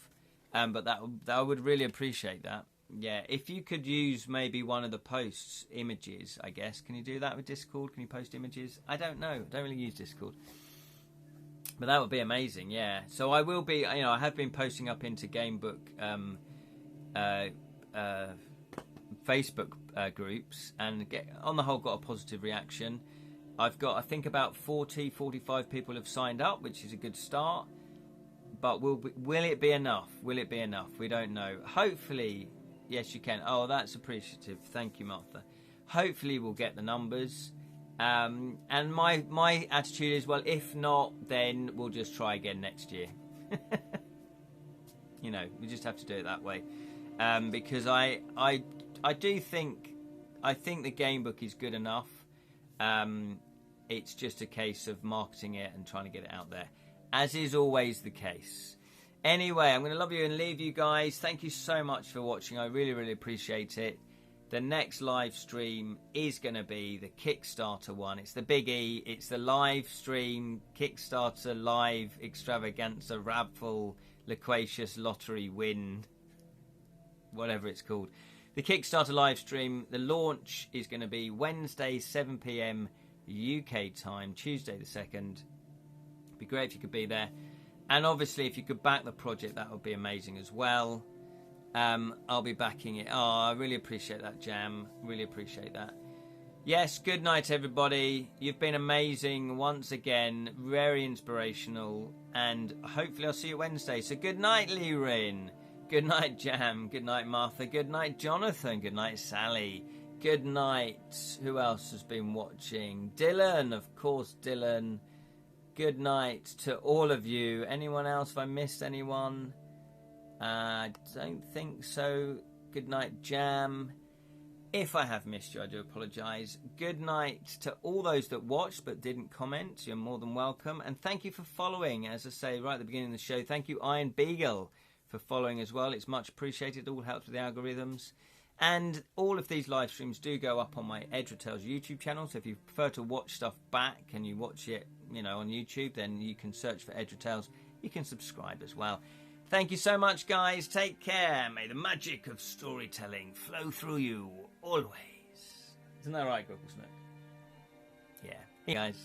But that I would really appreciate that. Yeah, if you could use maybe one of the posts, images, I guess. Can you do that with Discord? Can you post images? I don't know. I don't really use Discord. But that would be amazing, yeah. So I will be, I have been posting up into Gamebook Facebook groups and on the whole got a positive reaction. I've got, I think, about 45 people have signed up, which is a good start. But will it be enough? Will it be enough? We don't know. Hopefully, yes, you can. Oh, that's appreciative. Thank you, Martha. Hopefully we'll get the numbers. And my attitude is, well, if not, then we'll just try again next year. We just have to do it that way. Because I do think the game book is good enough. It's just a case of marketing it and trying to get it out there, as is always the case. Anyway, I'm going to love you and leave you guys. Thank you so much for watching. I really, really appreciate it. The next live stream is going to be the Kickstarter one. It's the Big E. It's the live stream Kickstarter live extravaganza raffle Loquacious lottery win, whatever it's called. The Kickstarter live stream. The launch is going to be Wednesday 7 PM UK time, Tuesday the 2nd. It'd be great if you could be there. And obviously, if you could back the project, that would be amazing as well. I'll be backing it. Oh, I really appreciate that, Jam. Really appreciate that. Yes, good night, everybody. You've been amazing once again. Very inspirational. And hopefully I'll see you Wednesday. So good night, Lee Rin. Good night, Jam. Good night, Martha. Good night, Jonathan. Good night, Sally. Good night. Who else has been watching? Dylan, of course, Dylan. Good night to all of you. Anyone else? If I missed anyone? I don't think so. Good night, Jam. If I have missed you, I do apologise. Good night to all those that watched but didn't comment. You're more than welcome. And thank you for following. As I say right at the beginning of the show, thank you, Iron Beagle, for following as well. It's much appreciated. It all helps with the algorithms. And all of these live streams do go up on my Edra Tales YouTube channel. So if you prefer to watch stuff back and you watch it, you know, on YouTube, then you can search for Edra Tales. You can subscribe as well. Thank you so much, guys. Take care. May the magic of storytelling flow through you always. Isn't that right, Google Snook? Yeah. Hey, guys.